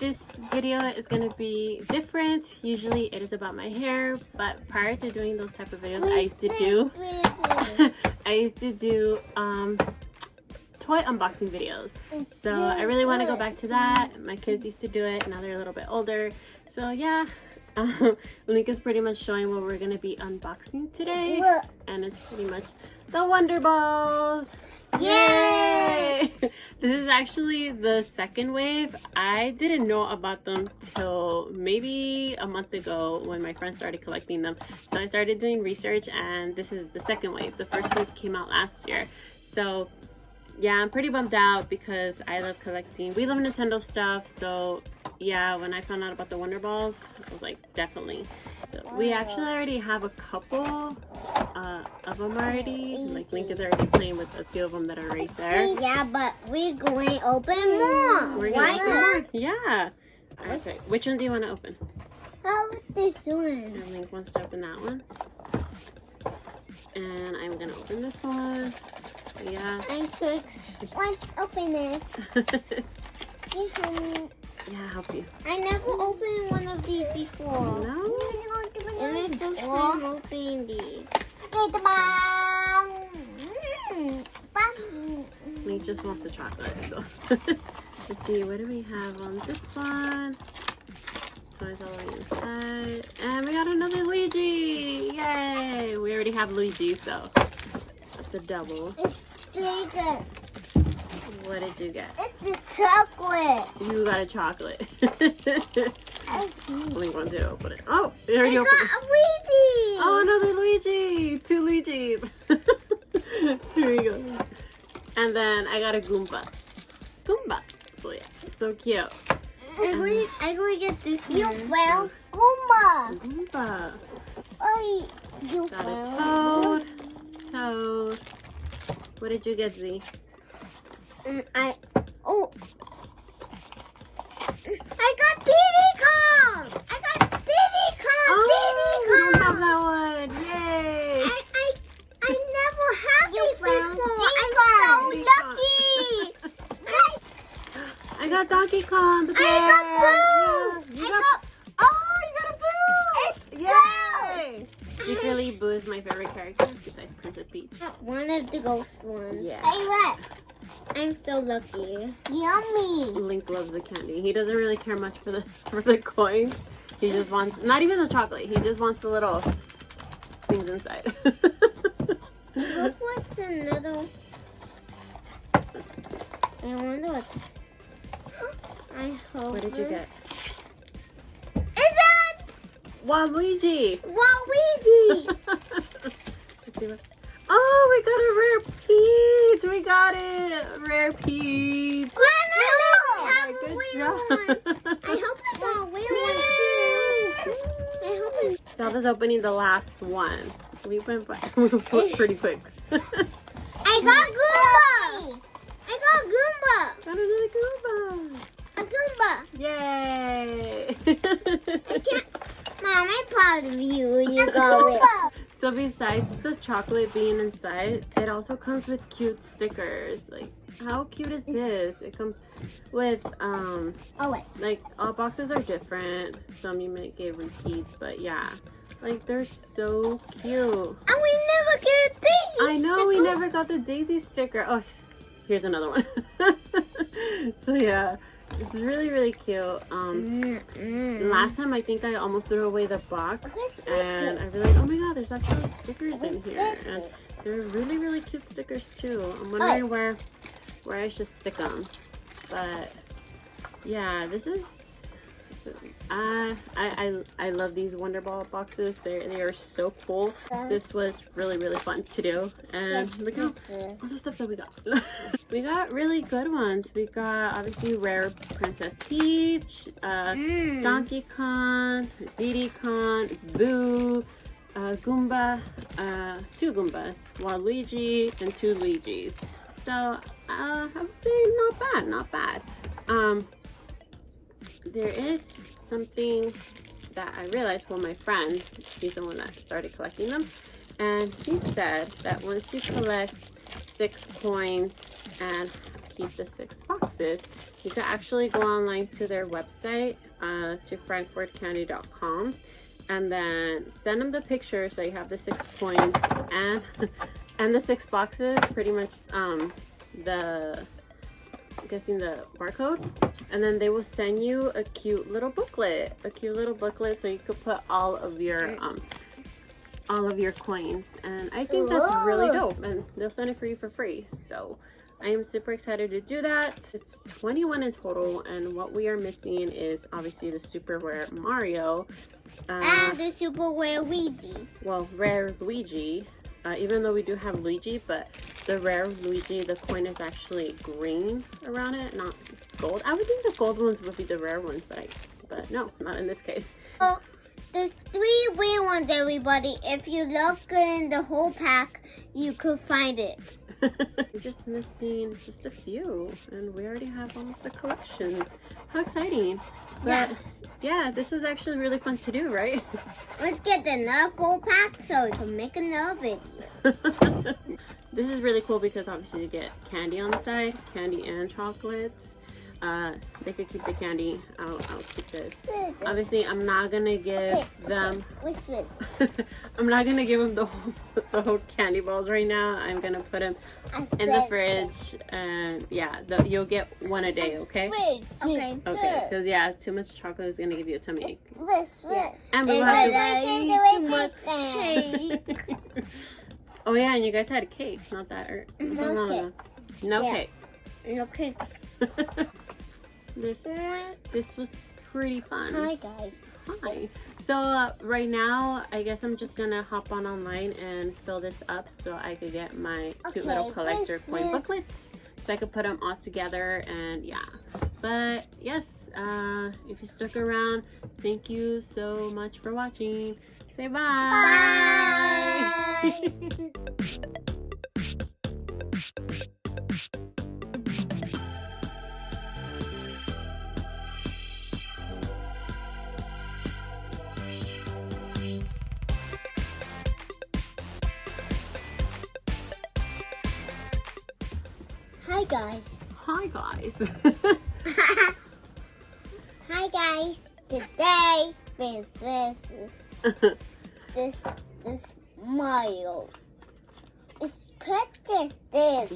this video is going to be different. Usually it is about my hair, but prior to doing those type of videos, I used to do toy unboxing videos. So I really want to go back to that. My kids used to do it, now they're a little bit older. So yeah, Link is pretty much showing what we're going to be unboxing today. And it's pretty much the Wonderballs. Yay! This is actually the second wave. I didn't know about them till maybe a month ago when my friends started collecting them. So I started doing research, and this is the second wave. The first wave came out last year. So yeah, I'm pretty bummed out because I love collecting. We love Nintendo stuff. So yeah, when I found out about the Wonderballs, I was like, definitely. So we actually already have a couple of them already. Like Link is already playing with a few of them that are right there. Yeah, but we're going to open more. We're going to open more. Yeah. Okay. Which one do you want to open? How this one? And Link wants to open that one. And I'm going to open this one. Yeah. I'm so excited. Let's open it. Yeah, I'll help you. I never opened one of these before. No? And it's the first time opening these. Link just wants the chocolate. So. Let's see, what do we have on this one? Toys all the way inside. And we got another Luigi! Yay! We already have Luigi, so that's a double. It's bigger. What did you get? It's a chocolate. You got a chocolate. Link wants to open it. Oh, you already opened it. I got a Luigi. Oh, another Luigi! 2 Luigis. Here we go. And then I got a Goomba. So yeah, so cute. I'm going to get this one. You found Goomba. Oh, you got found a Toad. What did you get, Z? I got Diddy Kong. Oh, we don't have that one. Yay! I never had this before. I'm so lucky. I got Donkey Kong. The bear. I got Boo. Yeah. You got a Boo. Yay! Secretly, Boo is my favorite character besides Princess Peach. One of the ghost ones. Yeah. Hey, look. I'm so lucky. Yummy. Link loves the candy. He doesn't really care much for the coins. He just wants, not even the chocolate. He just wants the little things inside. Look what's another. I wonder what's. I hope. What did you get? Is that Waluigi. Waluigi? Let's see what. Oh, we got a rare Peach. We got it. Rare Peach. Good job. I hope I got a weird one too. I hope I. Zelda's opening the last one. We went pretty quick. I got Goomba. Got another Goomba. A Goomba. Yay. Mom, I'm proud of you. You got it. So besides the chocolate being inside, it also comes with cute stickers. Like, how cute is this? It comes with like all boxes are different. Some you may get repeats, but yeah, like they're so cute. And we never get a Daisy. I know, we never got the Daisy sticker. Oh, here's another one. So yeah, it's really cute. Last time I think I almost threw away the box, and I realized, oh my god, there's actually stickers in here, and they're really cute stickers too. I'm wondering where I should stick them, but yeah, this is I love these Wonderball boxes. They are so cool. This was really fun to do, and look at all the stuff that we got. We got really good ones. We got obviously rare Princess Peach, Donkey Kong, Diddy Kong, Boo, Goomba, 2 Goombas, Waluigi, and 2 Luigis. So I would say not bad. There is something that I realized. Well, my friend, she's the one that started collecting them, and she said that once you collect 6 coins and keep the 6 boxes. You can actually go online to their website, to frankfurtcandy.com, and then send them the pictures so you have the 6 coins and and the 6 boxes, pretty much I'm guessing the barcode, and then they will send you a cute little booklet, so you could put all of your coins, and I think that's really dope, and they'll send it for you for free. So I am super excited to do that. It's 21 in total, and what we are missing is obviously the Super Rare Mario and the Super Rare Luigi. Well, Rare Luigi, even though we do have Luigi, but the Rare Luigi, the coin is actually green around it, not gold. I would think the gold ones would be the rare ones, but no, not in this case. Oh, the 3 rare ones, everybody. If you look in the whole pack, you could find it. We're just missing just a few, and we already have almost a collection. How exciting! But yeah, this was actually really fun to do, right? Let's get another full pack so we can make another video. This is really cool because obviously you get candy on the side, candy and chocolates. They could keep the candy. I'll keep this. Obviously, I'm not gonna give them. I'm not gonna give them the whole candy balls right now. I'm gonna put them in the fridge, and yeah, you'll get one a day. Okay. Okay. Okay. Because yeah, too much chocolate is gonna give you a tummy ache. Yeah. And we will have to. Too much cake. Oh yeah, and you guys had a cake, not that. No cake. No cake. This was pretty fun. Hi guys. Hi. So right now, I guess I'm just gonna hop online and fill this up so I could get my cute little collector coin booklets, so I could put them all together, and yeah. But yes, if you stuck around, thank you so much for watching. Say bye. Bye. Hi guys. Hi guys. Hi guys. Today this Mario. It's pretty there,